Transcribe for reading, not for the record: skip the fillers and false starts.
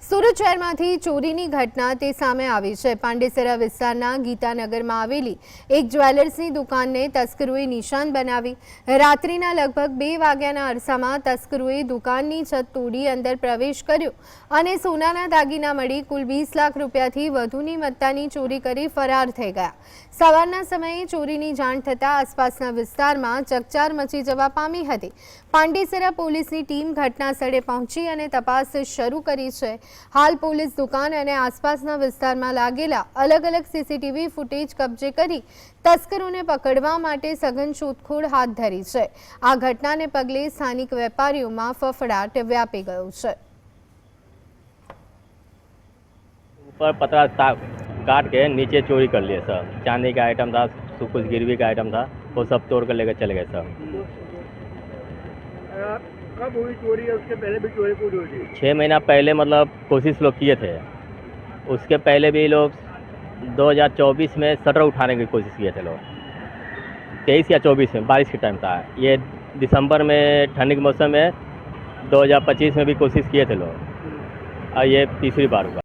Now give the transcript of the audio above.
સુરત શહેરમાંથી ચોરીની ઘટના તે સામે આવી છે। પાંડેસરા વિસ્તારના ગીતાનગરમાં આવેલી એક જ્વેલર્સની દુકાનને તસ્કરોએ નિશાન બનાવી। રાત્રિના લગભગ 2 વાગ્યાના અરસામાં તસ્કરોએ દુકાનની છત તોડી અંદર પ્રવેશ કર્યો અને સોનાના દાગીના મળી કુલ 20 લાખ રૂપિયાથી વધુની મત્તાની ચોરી કરી ફરાર થઈ ગયા। સવારના સમયે ચોરીની જાણ થતાં આસપાસના વિસ્તારમાં ચકચાર મચી જવા પામી હતી। પાંડેસરા પોલીસની ટીમ ઘટનાસ્થળે પહોંચી અને તપાસ શરૂ કરી છે। हाल पुलिस दुकान और आसपासना विस्तार में लागेला अलग अलग सीसीटीवी फूटेज कब्जे करी तस्करों ने पकड़वा माटे सघन शोधखोळ हाथ धरी है। आ घटना ने पगले स्थानिक वेपारीओं में फफड़ाट व्यापी गयो है। ऊपर पतरा काट के नीचे चोरी कर लिए सर। चांदी का आइटम था, कुछ गिरवी का आइटम था, वो सब तोड़ कर लेकर चले गए सर। कब हुई चोरी है? उसके पहले भी चोरी पूरी हुई थी? 6 महीना पहले मतलब कोशिश लोग किए थे। उसके पहले भी लोग 2024 में शटर उठाने की कोशिश किए थे लोग। 23 या 24 में बारिश के टाइम था। ये दिसंबर में ठंडी के मौसम में 2025 में भी कोशिश किए थे लोग और ये तीसरी बार हुआ।